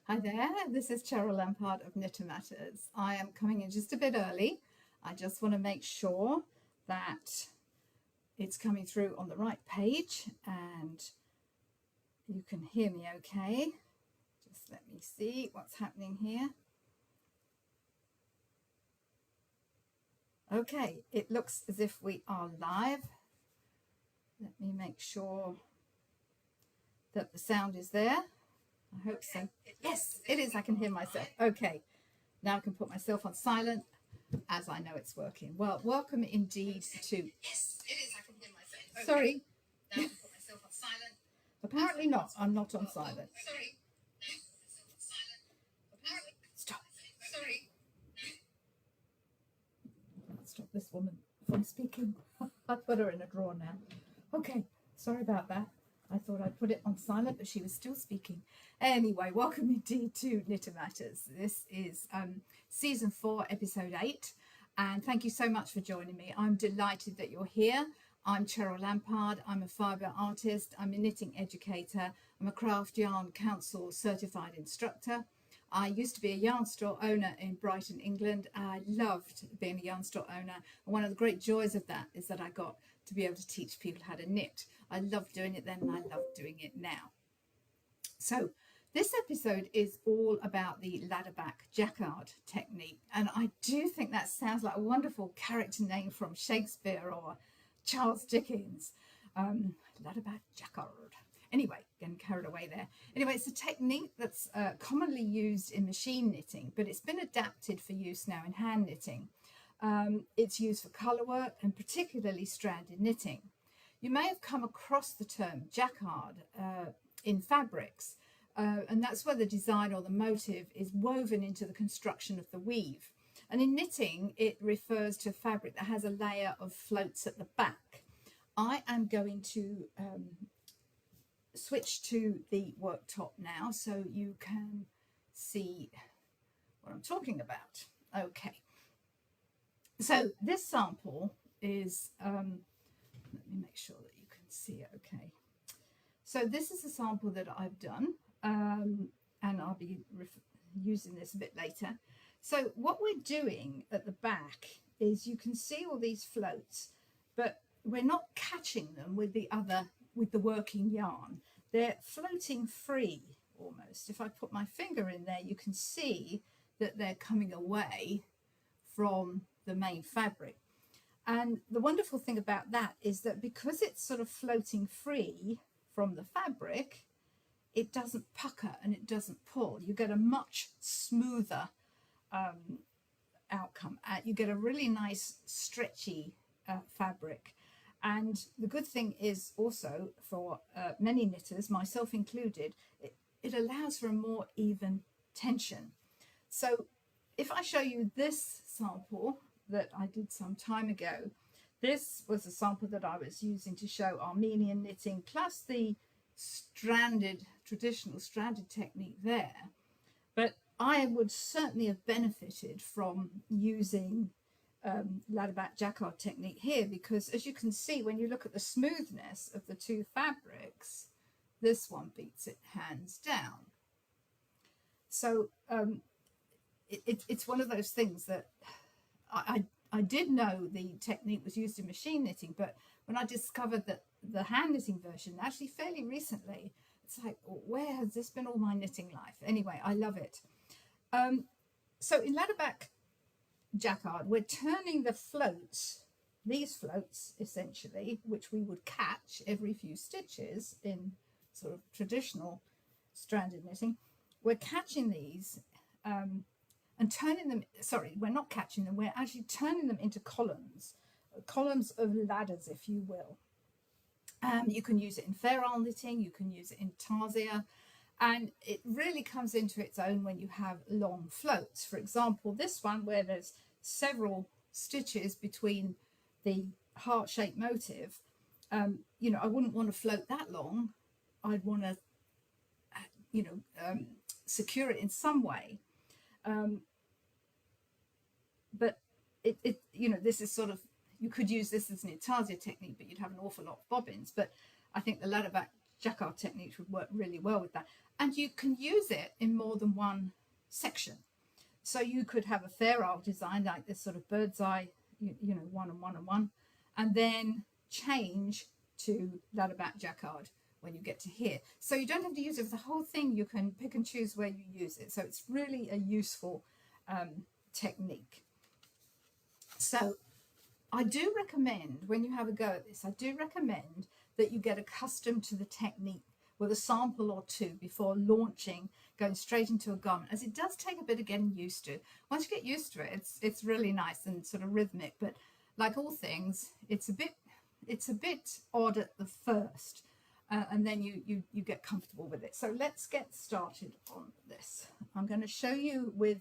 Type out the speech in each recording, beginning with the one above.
Hi there, this is Cheryl Lampard of Knitter Matters. I am coming in just a bit early. I just want to make sure that it's coming through on the right page and you can hear me okay. Just let me see what's happening here. Okay, it looks as if we are live. Let me make sure that the sound is there. I hope so. Yes, it is. I can hear myself. Okay, now I can put myself on silent as I know it's working. Well, welcome indeed to... Yes, it is. I can hear myself. Okay. Sorry. Now I can put myself on silent. Apparently not. I'm not on silent. Sorry. Stop. Sorry. Stop this woman from speaking. I've put her in a drawer now. Okay, sorry about that. I thought I'd put it on silent, but she was still speaking. Anyway, welcome indeed to Knitter Matters. This is season 4, episode 8. And thank you so much for joining me. I'm delighted that you're here. I'm Cheryl Lampard. I'm a fibre artist. I'm a knitting educator. I'm a Craft Yarn Council certified instructor. I used to be a yarn store owner in Brighton, England. I loved being a yarn store owner. And one of the great joys of that is that I got to be able to teach people how to knit. I loved doing it then and I love doing it now. So this episode is all about the Ladderback Jacquard technique. And I do think that sounds like a wonderful character name from Shakespeare or Charles Dickens. Ladderback Jacquard. Anyway, getting carried away there. Anyway, it's a technique that's commonly used in machine knitting, but it's been adapted for use now in hand knitting. It's used for colour work and particularly stranded knitting. You may have come across the term jacquard in fabrics, and that's where the design or the motive is woven into the construction of the weave. And in knitting, it refers to fabric that has a layer of floats at the back. I am going to switch to the worktop now so you can see what I'm talking about. Okay. So this sample is, let me make sure that you can see it okay. So this is a sample that I've done, and I'll be using this a bit later. So what we're doing at the back is you can see all these floats, but we're not catching them with the working yarn. They're floating free almost. If I put my finger in there, you can see that they're coming away from the main fabric. And the wonderful thing about that is that because it's sort of floating free from the fabric, it doesn't pucker and it doesn't pull. You get a much smoother outcome. You get a really nice stretchy fabric. And the good thing is also for many knitters, myself included, it allows for a more even tension. So if I show you this sample that I did some time ago, this was a sample that I was using to show Armenian knitting plus the traditional stranded technique there. But I would certainly have benefited from using Ladderback Jacquard technique here, because as you can see, when you look at the smoothness of the two fabrics, this one beats it hands down. So it's one of those things that I did know the technique was used in machine knitting, but when I discovered that the hand knitting version, actually fairly recently, it's like, where has this been all my knitting life? Anyway, I love it. So in Ladderback Jacquard, we're turning the floats, these floats essentially, which we would catch every few stitches in sort of traditional stranded knitting, we're catching these and turning them, sorry, we're not catching them, we're actually turning them into columns of ladders, if you will. You can use it in feral knitting, you can use it in tarsia, and it really comes into its own when you have long floats. For example, this one where there's several stitches between the heart-shaped motif, you know, I wouldn't want to float that long. I'd want to, you know, secure it in some way. But it, you know, this is sort of, you could use this as an intarsia technique, but you'd have an awful lot of bobbins. But I think the Ladderback Jacquard techniques would work really well with that. And you can use it in more than one section. So you could have a fair isle design like this sort of bird's eye, you know, 1 and 1 and 1, and then change to Ladderback Jacquard when you get to here. So you don't have to use it for the whole thing. You can pick and choose where you use it. So it's really a useful technique. So I do recommend, when you have a go at this, I do recommend that you get accustomed to the technique with a sample or two before launching, going straight into a garment, as it does take a bit of getting used to. Once you get used to it, it's really nice and sort of rhythmic, but like all things, it's a bit odd at the first, and then you get comfortable with it. So let's get started on this. I'm going to show you with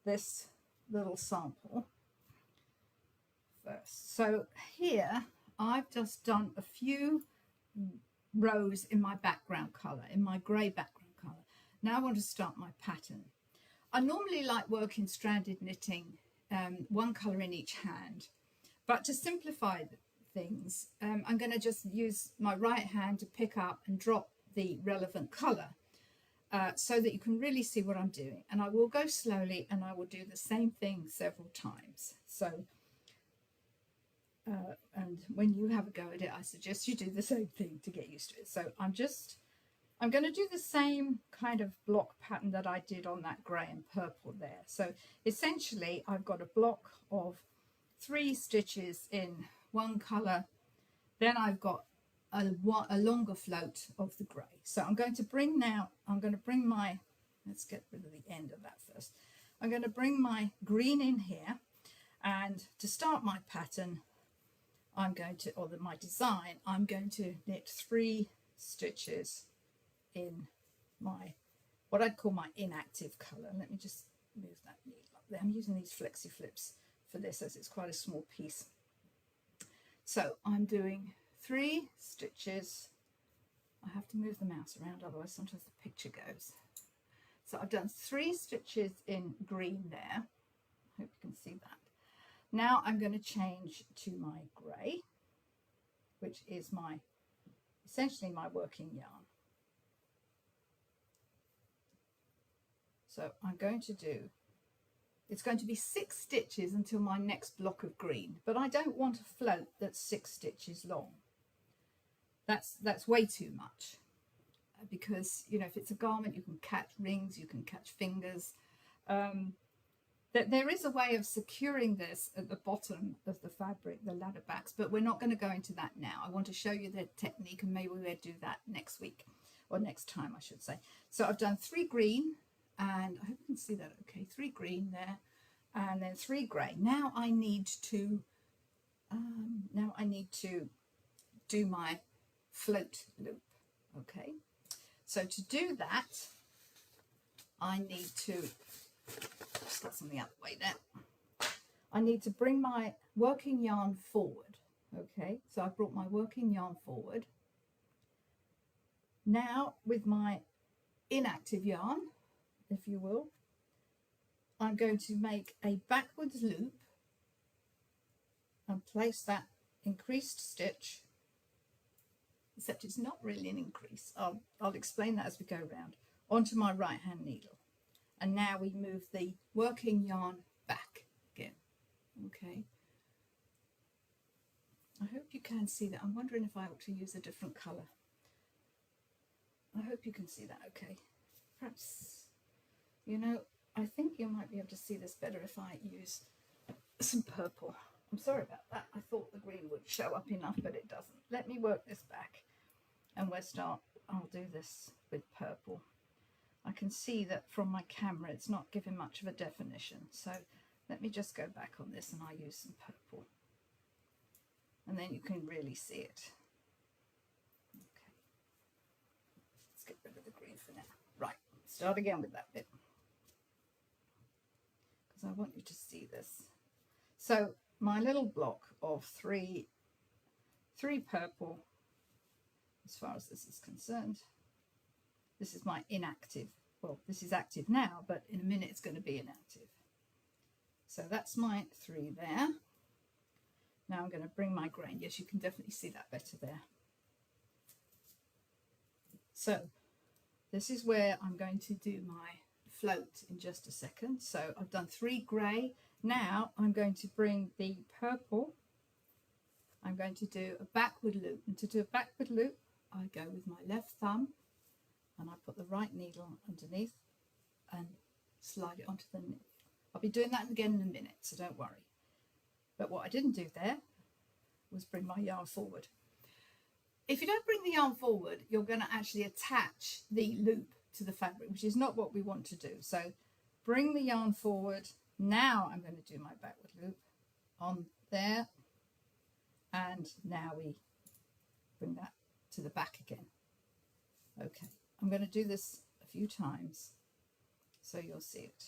this little sample first. So here I've just done a few rows in my background color, in my grey background color. Now I want to start my pattern. I normally like working stranded knitting, one color in each hand, but to simplify things, I'm going to just use my right hand to pick up and drop the relevant color so that you can really see what I'm doing. And I will go slowly, and I will do the same thing several times. So and when you have a go at it, I suggest you do the same thing to get used to it. So I'm going to do the same kind of block pattern that I did on that grey and purple there. So essentially I've got a block of 3 stitches in one colour, then I've got a longer float of the grey. So I'm going to bring my, let's get rid of the end of that first. I'm going to bring my green in here, and to start my pattern, I'm going to, or my design, I'm going to knit 3 stitches in my, what I'd call my inactive colour. Let me just move that needle up there. I'm using these flexi flips for this as it's quite a small piece. So I'm doing 3 stitches. I have to move the mouse around, otherwise sometimes the picture goes. So I've done 3 stitches in green there. I hope you can see that. Now I'm going to change to my grey, which is my, essentially my working yarn. So I'm going to do, it's going to be 6 stitches until my next block of green, but I don't want a float that's 6 stitches long. That's way too much, because, you know, if it's a garment, you can catch rings, you can catch fingers. There is a way of securing this at the bottom of the fabric, the ladder backs, but we're not going to go into that now. I want to show you the technique, and maybe we'll do that next week, or next time I should say. So I've done 3 green, and I hope you can see that okay, 3 green there, and then 3 grey. Now I need to do my float loop. Okay, so to do that, I need to just get something out of the way there. I need to bring my working yarn forward. Okay, so I've brought my working yarn forward. Now with my inactive yarn, if you will, I'm going to make a backwards loop and place that increased stitch, except it's not really an increase. I'll explain that as we go round, onto my right hand needle. And now we move the working yarn back again. Okay. I hope you can see that. I'm wondering if I ought to use a different colour. I hope you can see that okay. Perhaps, you know, I think you might be able to see this better if I use some purple. I'm sorry about that. I thought the green would show up enough, but it doesn't. Let me work this back, and I'll do this with purple. I can see that from my camera it's not giving much of a definition, so let me just go back on this and I use some purple, and then you can really see it. Okay, let's get rid of the green for now. Right, start again with that bit, because I want you to see this. So my little block of three purple, as far as this is concerned. This is my inactive. Well, this is active now, but in a minute it's going to be inactive. So that's my 3 there. Now I'm going to bring my grain. Yes, you can definitely see that better there. So this is where I'm going to do my float in just a second. So I've done 3 grey. Now I'm going to bring the purple. I'm going to do a backward loop, and to do a backward loop I go with my left thumb and I put the right needle underneath and slide it onto the needle. I'll be doing that again in a minute, so don't worry. But what I didn't do there was bring my yarn forward. If you don't bring the yarn forward, you're going to actually attach the loop to the fabric, which is not what we want to do. So bring the yarn forward. Now I'm going to do my backward loop on there, and now we bring that to the back again. Okay, I'm going to do this a few times so you'll see it.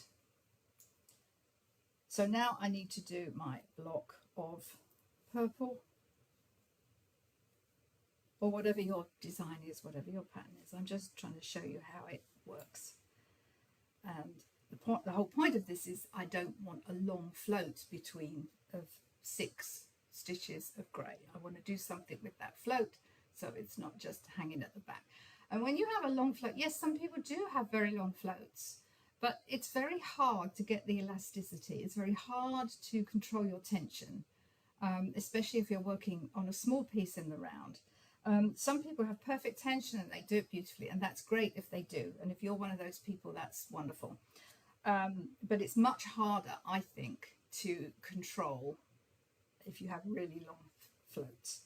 So now I need to do my block of purple, or whatever your design is, whatever your pattern is. I'm just trying to show you how it works. And the whole point of this is I don't want a long float between of 6 stitches of grey. I want to do something with that float so it's not just hanging at the back. And when you have a long float, yes, some people do have very long floats, but it's very hard to get the elasticity. It's very hard to control your tension, especially if you're working on a small piece in the round. Some people have perfect tension and they do it beautifully, and that's great if they do. And if you're one of those people, that's wonderful. But it's much harder, I think, to control if you have really long floats.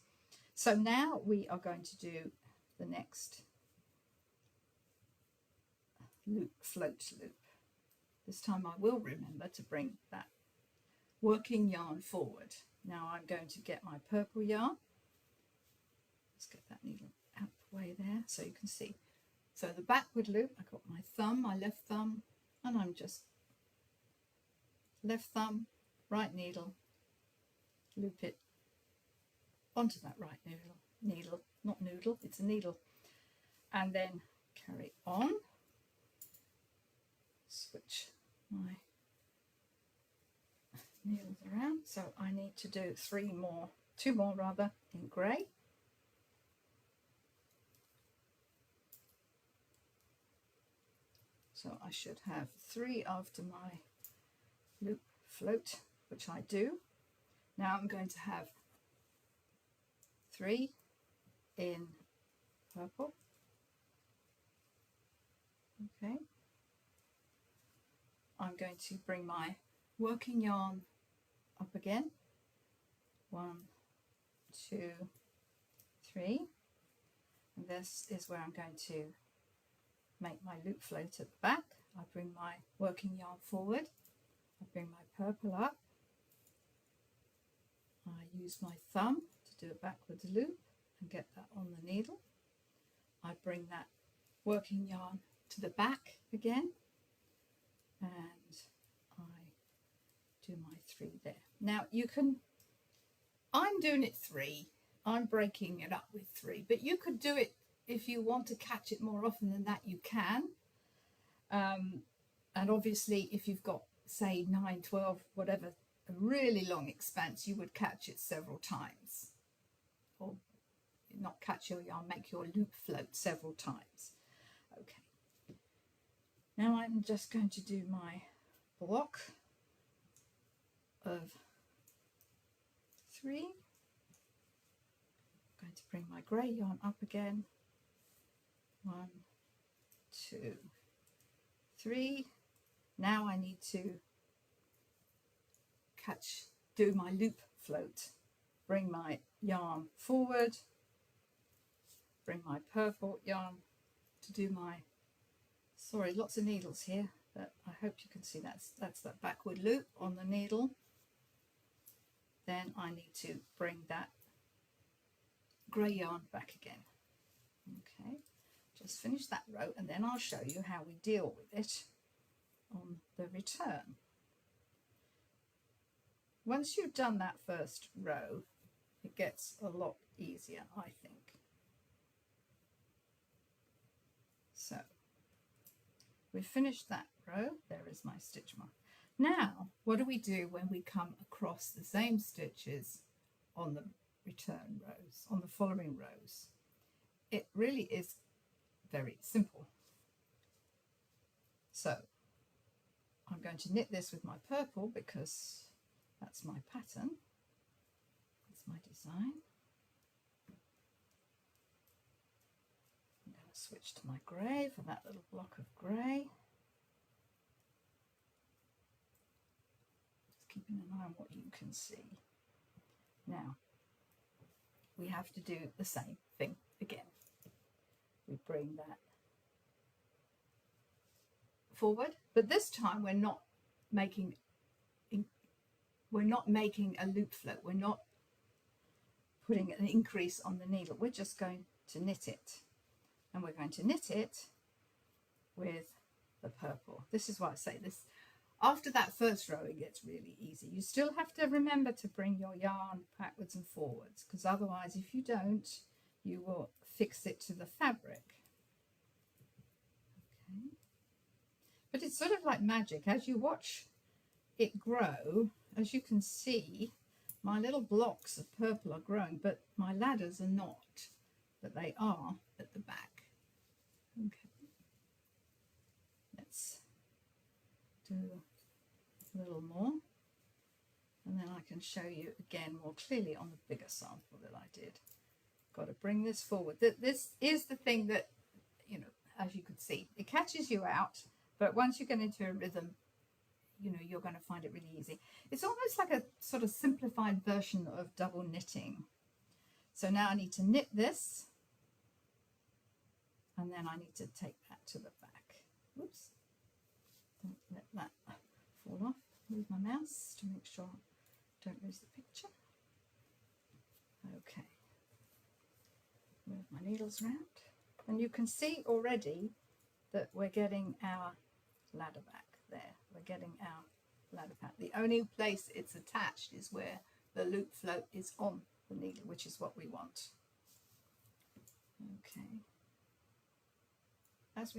So now we are going to do the next loop, float loop. This time I will remember to bring that working yarn forward. Now I'm going to get my purple yarn. Let's get that needle out the way there so you can see. So the backward loop, I got my thumb, my left thumb, and I'm just left thumb, right needle, loop it onto that right needle, not noodle, it's a needle, and then carry on. Switch my needles around. So I need to do 2 more rather in grey. So I should have 3 after my loop float, which I do. Now I'm going to have 3 in purple. Okay. I'm going to bring my working yarn up again. 1, 2, 3. And this is where I'm going to make my loop float at the back. I bring my working yarn forward. I bring my purple up. I use my thumb to do a backwards loop and get that on the needle. I bring that working yarn to the back again, and I do my 3 there. Now you can, I'm doing it 3, I'm breaking it up with 3, but you could do it if you want to catch it more often than that, you can. And obviously if you've got, say, 9, 12, whatever, a really long expanse, you would catch it several times. Or not catch your yarn, make your loop float several times. Okay. Now I'm just going to do my block of 3. I'm going to bring my grey yarn up again. 1, 2, 3. Now I need to do my loop float. Bring my yarn forward, bring my purple yarn to do my, sorry, lots of needles here, but I hope you can see that's that backward loop on the needle. Then I need to bring that grey yarn back again. Okay, just finish that row and then I'll show you how we deal with it on the return. Once you've done that first row, it gets a lot easier, I think. So we've finished that row. There is my stitch mark. Now, what do we do when we come across the same stitches on the return rows, on the following rows? It really is very simple. So I'm going to knit this with my purple because that's my pattern, that's my design. I'm going to switch to my grey for that little block of grey. Just keeping an eye on what you can see. Now we have to do the same thing again. We bring that forward, but this time we're not making a loop float. We're not putting an increase on the needle. We're just going to knit it, and we're going to knit it with the purple. This is why I say this. After that first row, it gets really easy. You still have to remember to bring your yarn backwards and forwards, because otherwise, if you don't, you will fix it to the fabric. Okay. But it's sort of like magic. As you watch it grow, as you can see, my little blocks of purple are growing, but my ladders are not, but they are at the back. Okay. Let's do a little more, and then I can show you again more clearly on the bigger sample that I did. Got to bring this forward. This is the thing that, you know, as you could see, it catches you out, but once you get into a rhythm, you know, you're going to find it really easy. It's almost like a sort of simplified version of double knitting. So now I need to knit this, and then I need to take that to the back. Oops, don't let that fall off. Move my mouse to make sure I don't lose the picture. Okay, move my needles around, and you can see already that we're getting our ladder back there. We're getting our ladder pack. The only place it's attached is where the loop float is on the needle, which is what we want. Okay. As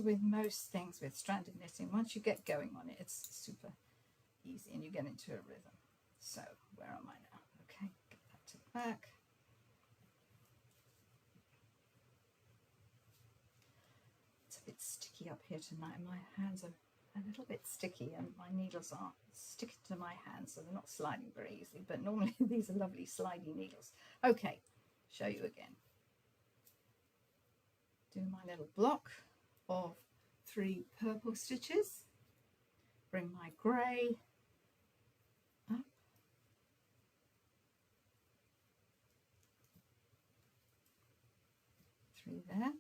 with most things with stranded knitting, once you get going on it, it's super easy and you get into a rhythm. So where am I now? Okay, get that to the back. It's a bit sticky up here tonight. My hands are a little bit sticky and my needles are sticking to my hands, so they're not sliding very easily, but normally these are lovely slidey needles. Okay, show you again. Do my little block of 3 purple stitches, bring my grey up, through there,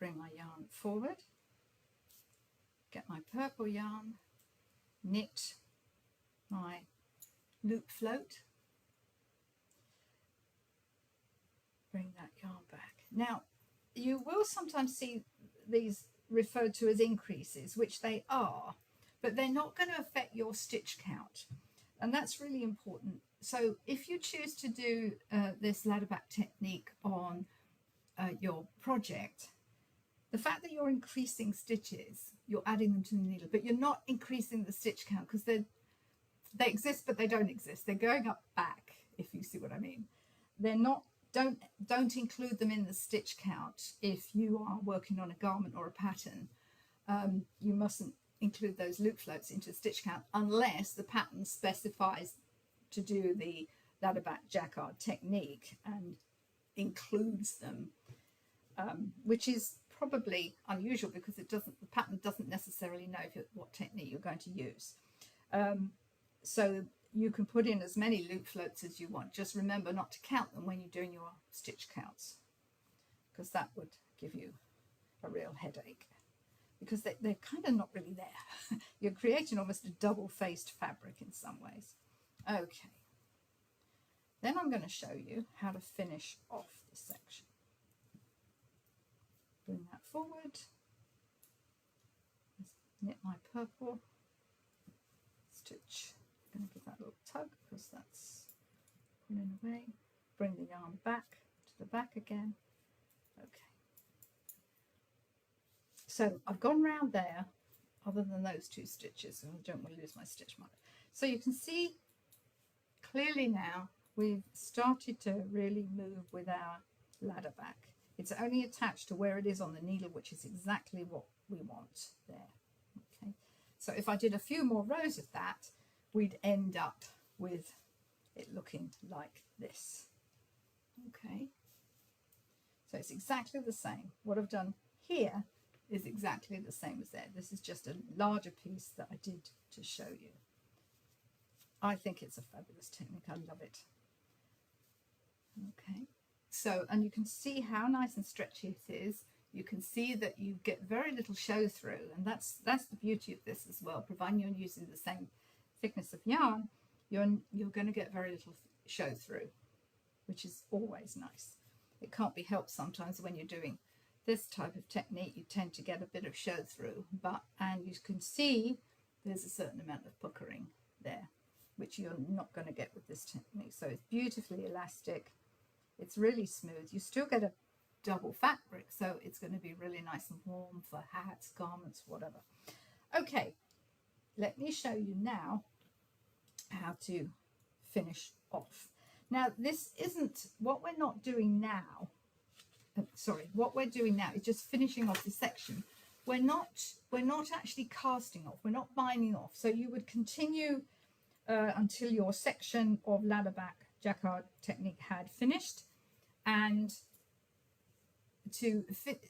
bring my yarn forward, get my purple yarn, knit my loop float, bring that yarn back. Now you will sometimes see these referred to as increases, which they are, but they're not going to affect your stitch count, and that's really important. So if you choose to do this ladderback technique on your project, the fact that you're increasing stitches, you're adding them to the needle, but you're not increasing the stitch count, because they exist but they don't exist. They're going up back, if you see what I mean. They're not. Don't include them in the stitch count. If you are working on a garment or a pattern, you mustn't include those loop floats into the stitch count unless the pattern specifies to do the Ladderback Jacquard technique and includes them, which is probably unusual because the pattern doesn't necessarily know what technique you're going to use. So you can put in as many loop floats as you want. Just remember not to count them when you're doing your stitch counts, because that would give you a real headache, because they're kind of not really there. You're creating almost a double-faced fabric in some ways. Okay. Then I'm going to show you how to finish off this section. Bring that forward. Let's knit my purple stitch. I'm going to give that a little tug because that's pulling away. Bring the yarn back to the back again. Okay. So I've gone round there, other than those 2 stitches, and I don't want to lose my stitch marker. So you can see clearly now we've started to really move with our ladder back. It's only attached to where it is on the needle, which is exactly what we want there. Okay, so if I did a few more rows of that, we'd end up with it looking like this. Okay, so it's exactly the same. What I've done here is exactly the same as there. This is just a larger piece that I did to show you. I think it's a fabulous technique. I love it. Okay, so, and you can see how nice and stretchy it is. You can see that you get very little show through, and that's the beauty of this as well. Providing you're using the same thickness of yarn, you're going to get very little show through, which is always nice. It can't be helped sometimes when you're doing this type of technique. You tend to get a bit of show through, and you can see there's a certain amount of puckering there, which you're not going to get with this technique. So it's beautifully elastic. It's really smooth. You still get a double fabric, so it's going to be really nice and warm for hats, garments, whatever. Okay, let me show you now how to finish off. Now, this isn't what we're not doing now. Sorry, what we're doing now is just finishing off the section. We're not actually casting off. We're not binding off. So you would continue until your section of Ladderback Jacquard technique had finished, and to fit,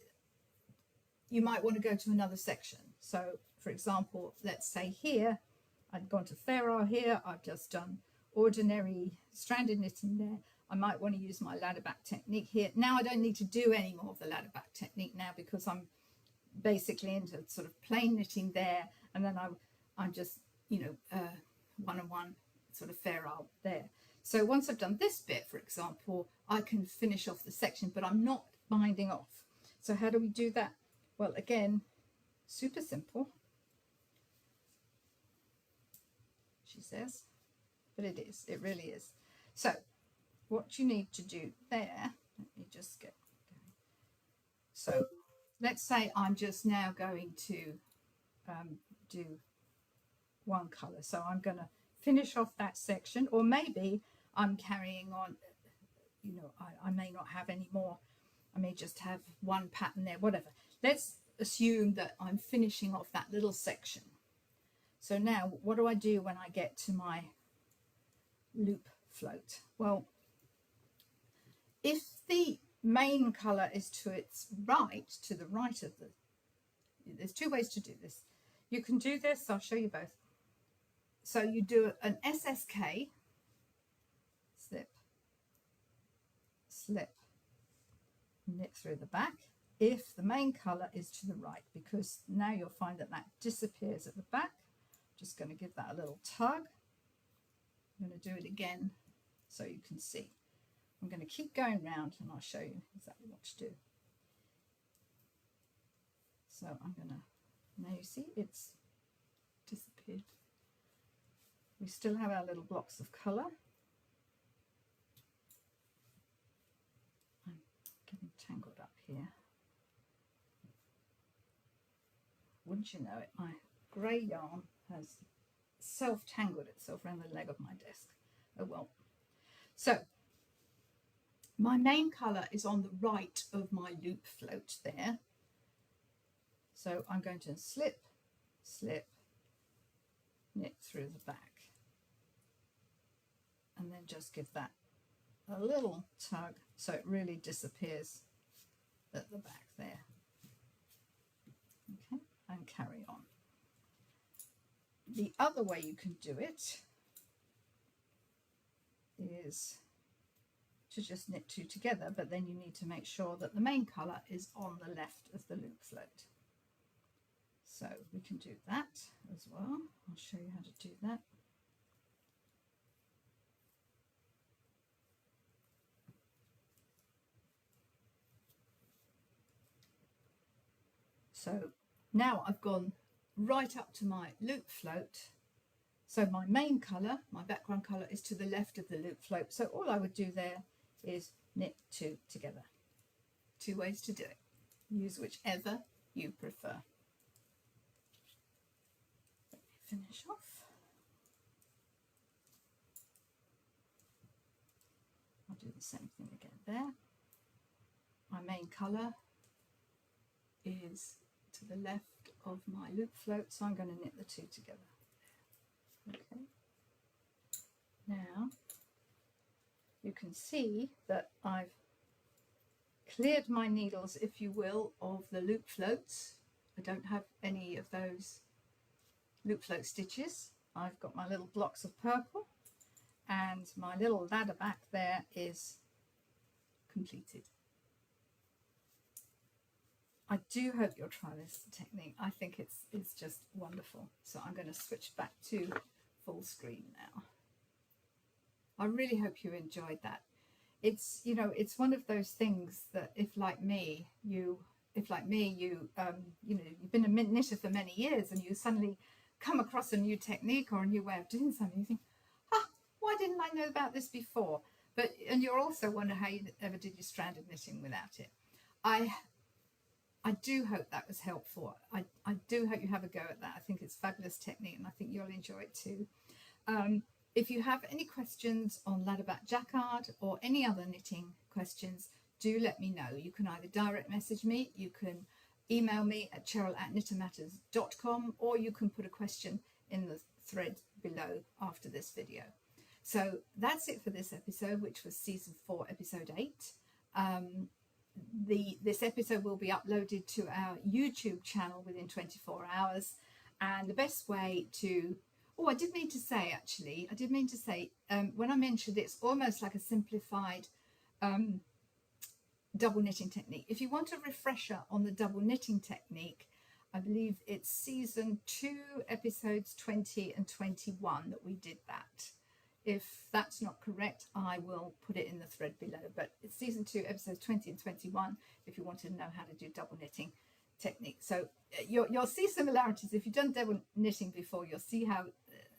you might want to go to another section. So, for example, let's say here, I've gone to Ferrare here. I've just done ordinary stranded knitting there. I might want to use my Ladderback technique here. Now I don't need to do any more of the Ladderback technique now, because I'm basically into sort of plain knitting there, and then I'm just, you know, one-on-one sort of Ferrare there. So once I've done this bit, for example, I can finish off the section, but I'm not binding off. So how do we do that? Well, again, super simple, she says, but it is, it really is. So what you need to do there, let me just get going. So let's say I'm just now going to do one color. So I'm going to finish off that section, or maybe I'm carrying on, you know, I may not have any more. I may just have one pattern there, whatever. Let's assume that I'm finishing off that little section. So now what do I do when I get to my loop float? Well, if the main color is to its right, to the right of the, there's two ways to do this. You can do this, I'll show you both. So you do an SSK, slip, slip, knit through the back, if the main colour is to the right, because now you'll find that that disappears at the back. Just going to give that a little tug. I'm going to do it again so you can see. I'm going to keep going round and I'll show you exactly what to do. So I'm going to, now you see it's disappeared. We still have our little blocks of colour. I'm getting tangled up here. Wouldn't you know it, my grey yarn has self-tangled itself around the leg of my desk. Oh well. So my main colour is on the right of my loop float there. So I'm going to slip, slip, knit through the back. And then just give that a little tug so it really disappears at the back there. Okay, and carry on. The other way you can do it is to just knit two together, but then you need to make sure that the main colour is on the left of the loop float. So we can do that as well. I'll show you how to do that. So now I've gone right up to my loop float. So my main colour, my background colour, is to the left of the loop float. So all I would do there is knit two together. Two ways to do it. Use whichever you prefer. Let me finish off. I'll do the same thing again there. my main colour is to the left of my loop float, so I'm going to knit the two together. Okay. Now you can see that I've cleared my needles, if you will, of the loop floats. I don't have any of those loop float stitches. I've got my little blocks of purple, and my little ladder back there is completed. I do hope you'll try this technique. I think it's just wonderful. So I'm going to switch back to full screen now. I really hope you enjoyed that. It's, you know, it's one of those things that if like me, you've been a knitter for many years and you suddenly come across a new technique or a new way of doing something, you think, why didn't I know about this before? And you're also wondering how you ever did your stranded knitting without it. I do hope that was helpful. I do hope you have a go at that. I think it's a fabulous technique and I think you'll enjoy it too. If you have any questions on Ladderback Jacquard or any other knitting questions, do let me know. You can either direct message me, you can email me at cheryl@knittermatters.com, or you can put a question in the thread below after this video. So that's it for this episode, which was season 4, episode 8. This episode will be uploaded to our YouTube channel within 24 hours. And the best way to, I did mean to say, when I mentioned it's almost like a simplified double knitting technique. If you want a refresher on the double knitting technique, I believe it's season 2, episodes 20 and 21 that we did that. If that's not correct, I will put it in the thread below. But it's season 2, episodes 20 and 21, if you want to know how to do double knitting technique. So you'll see similarities. If you've done double knitting before, you'll see how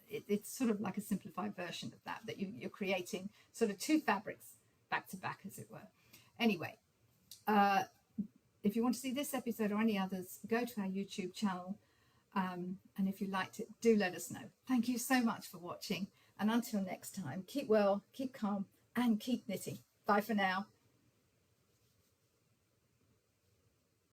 it's sort of like a simplified version of that you're creating sort of 2 fabrics back to back, as it were. Anyway, if you want to see this episode or any others, go to our YouTube channel, and if you liked it, do let us know. Thank you so much for watching, and until next time, keep well, keep calm, and keep knitting. Bye for now.